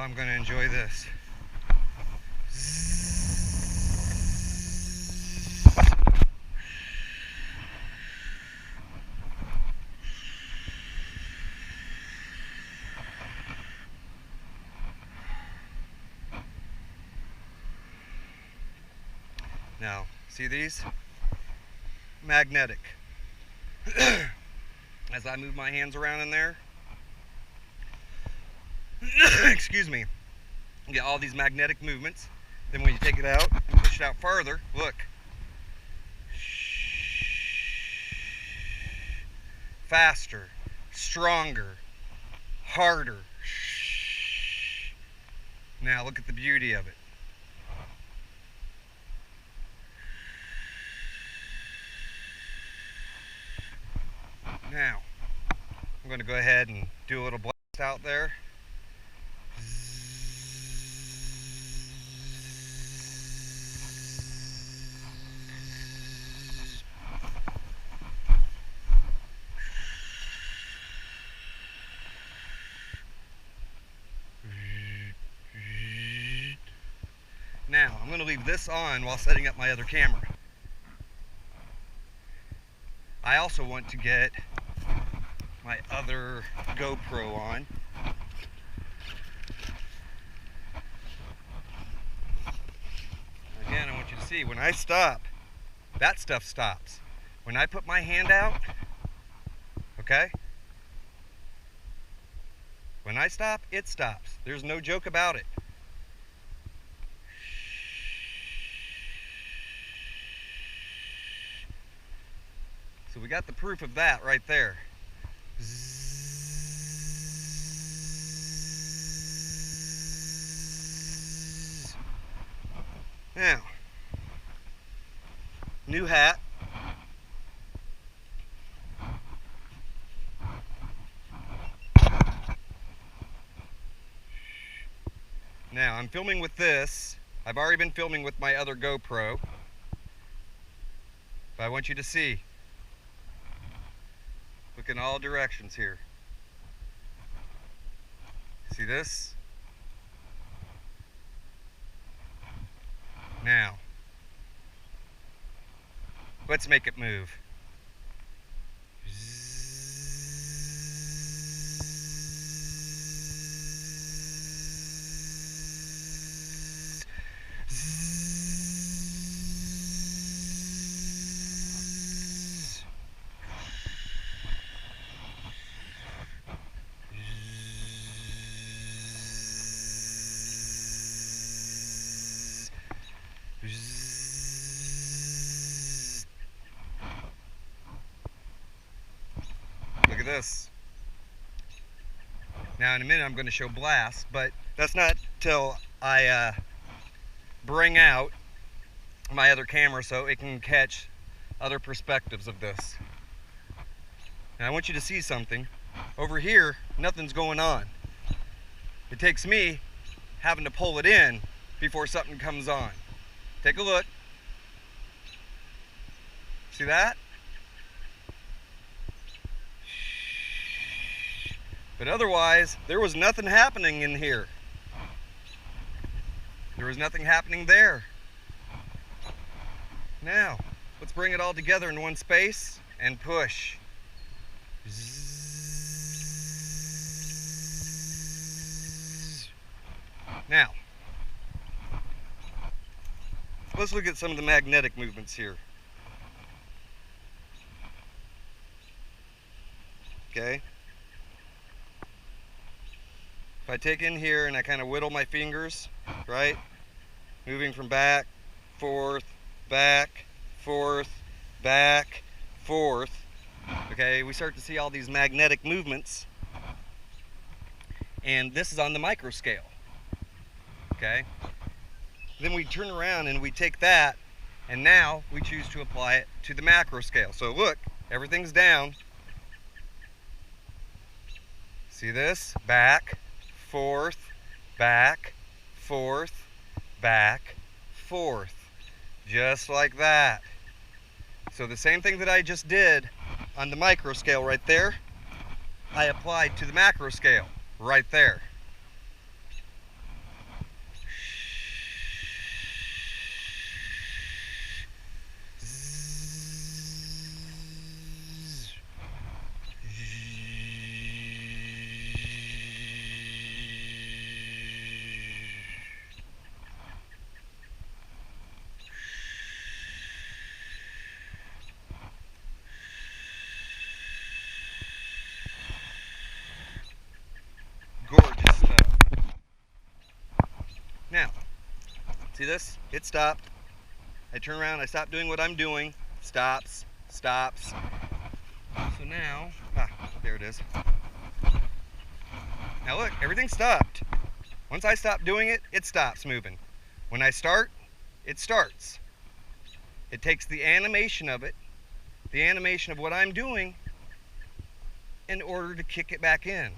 I'm going to enjoy this. Now, see these? Magnetic. As I move my hands around in there, excuse me, you get all these magnetic movements. Then when you take it out and push it out farther, look. Faster, stronger, harder. Now look at the beauty of it. Now, I'm going to go ahead and do a little blast out there. Now, I'm going to leave this on while setting up my other camera. I also want to get my other GoPro on. Again, I want you to see, when I stop, that stuff stops. When I put my hand out, okay? When I stop, it stops. There's no joke about it. So we got the proof of that right there. Now, new hat. Now, I'm filming with this. I've already been filming with my other GoPro. But I want you to see. Look in all directions here. See this? Now, let's make it move. Look at this. Now in a minute I'm going to show blast, but that's not till I bring out my other camera so it can catch other perspectives of this. And I want you to see something. Over here, nothing's going on. It takes me having to pull it in before something comes on. Take a look. See that? But otherwise, there was nothing happening in here. There was nothing happening there. Now, let's bring it all together in one space and push. Now, let's look at some of the magnetic movements here. Okay? If I take in here and I kind of whittle my fingers, right? Moving from back, forth, back, forth, back, forth. Okay, we start to see all these magnetic movements. And this is on the micro scale. Okay? Then we turn around and we take that, and now we choose to apply it to the macro scale. So look, everything's down. See this? Back, forth, back, forth, back, forth. Just like that. So the same thing that I just did on the micro scale right there, I applied to the macro scale right there. See this? It stopped. I turn around, I stop doing what I'm doing. Stops, stops. So now, there it is. Now look, everything stopped. Once I stop doing it, it stops moving. When I start, it starts. It takes the animation of it, the animation of what I'm doing, in order to kick it back in.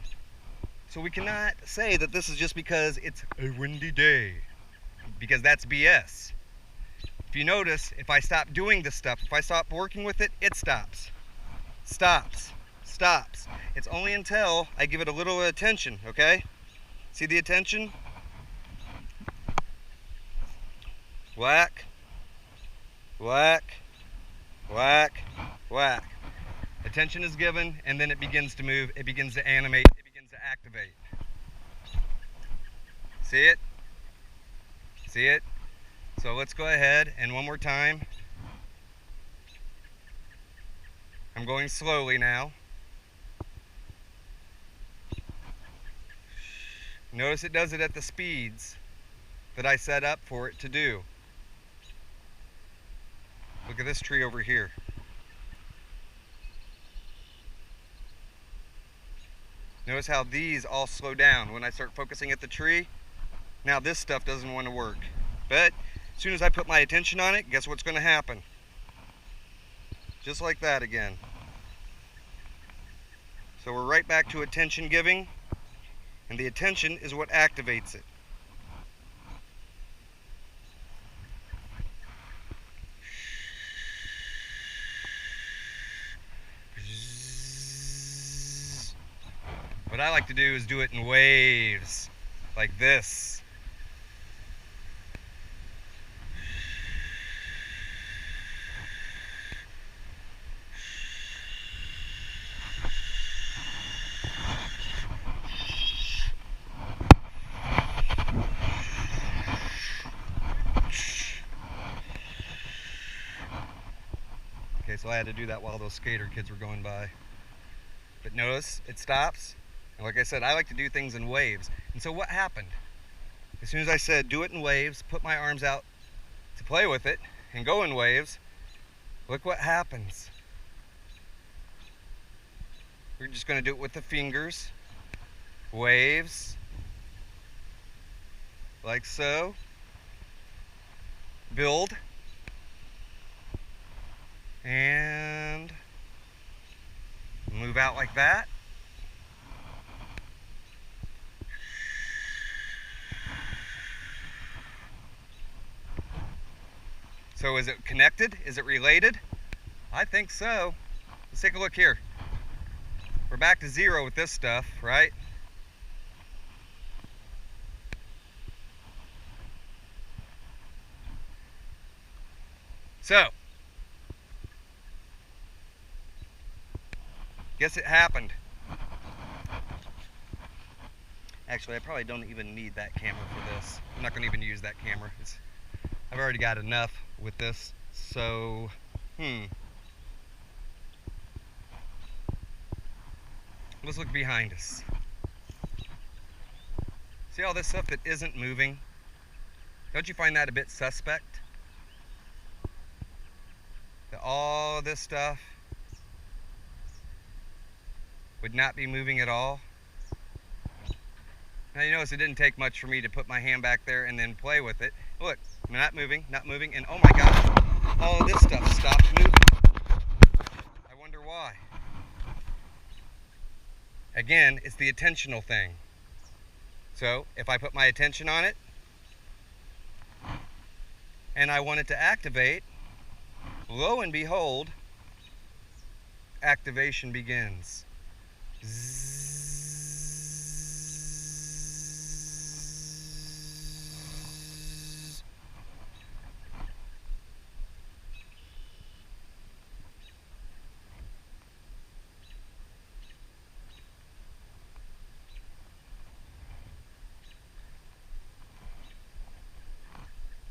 So we cannot say that this is just because it's a windy day, because that's BS. If you notice, if I stop doing this stuff, if I stop working with it, it stops. Stops. Stops. It's only until I give it a little attention, okay? See the attention? Whack. Whack. Whack. Whack. Attention is given, and then it begins to move, it begins to animate, it begins to activate. See it? See it? So let's go ahead and one more time. I'm going slowly now. Notice it does it at the speeds that I set up for it to do. Look at this tree over here. Notice how these all slow down when I start focusing at the tree. Now this stuff doesn't want to work. But as soon as I put my attention on it, guess what's going to happen? Just like that again. So we're right back to attention giving, and the attention is what activates it. What I like to do is do it in waves, like this. Okay, so I had to do that while those skater kids were going by. But notice, it stops. And like I said, I like to do things in waves. And so what happened? As soon as I said do it in waves, put my arms out to play with it, and go in waves, look what happens. We're just going to do it with the fingers. Waves. Like so. Build. And move out like that. So is it connected? Is it related? I think so. Let's take a look here. We're back to zero with this stuff, right? So, guess it happened. Actually, I probably don't even need that camera for this. I'm not going to even use that camera. I've already got enough with this, so, Let's look behind us. See all this stuff that isn't moving? Don't you find that a bit suspect? That all this stuff would not be moving at all? Now you notice it didn't take much for me to put my hand back there and then play with it. Look, not moving, and oh my gosh, all of this stuff stopped moving. I wonder why. Again, it's the attentional thing. So if I put my attention on it and I want it to activate, lo and behold, activation begins. Zzz.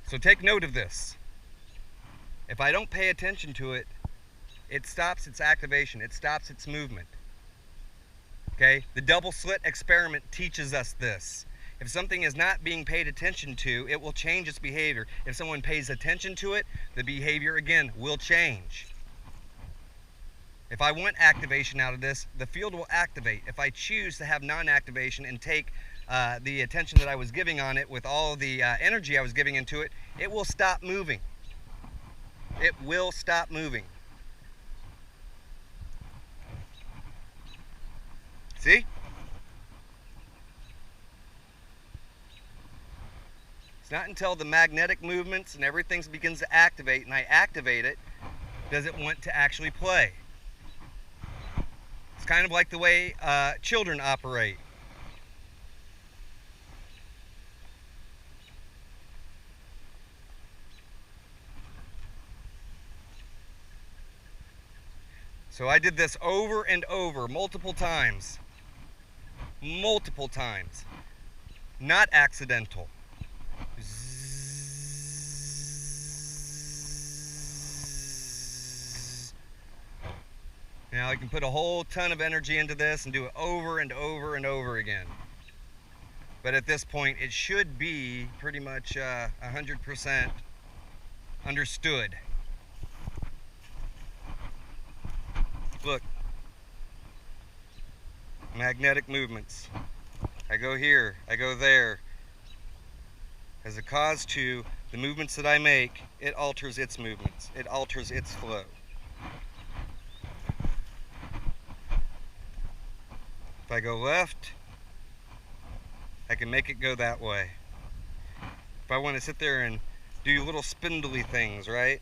So take note of this. If I don't pay attention to it, it stops its activation, it stops its movement. Okay? The double slit experiment teaches us this. If something is not being paid attention to, it will change its behavior. If someone pays attention to it, the behavior again will change. If I want activation out of this, the field will activate. If I choose to have non-activation and take the attention that I was giving on it with all the energy I was giving into it, it will stop moving. It will stop moving. See? It's not until the magnetic movements and everything begins to activate and I activate it, does it want to actually play. It's kind of like the way children operate. So I did this over and over, multiple times. Multiple times. Not accidental. Now I can put a whole ton of energy into this and do it over and over and over again. But at this point, it should be pretty much 100% understood. Look, magnetic movements. I go here, I go there. As a cause to the movements that I make, it alters its movements. It alters its flow. If I go left, I can make it go that way. If I want to sit there and do little spindly things, right?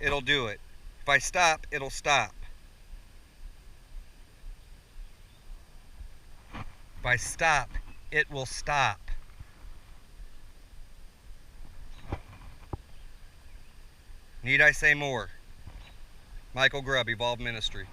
It'll do it. If I stop, it'll stop. If I stop, it will stop. Need I say more? Michael Grubb, Evolve Ministry.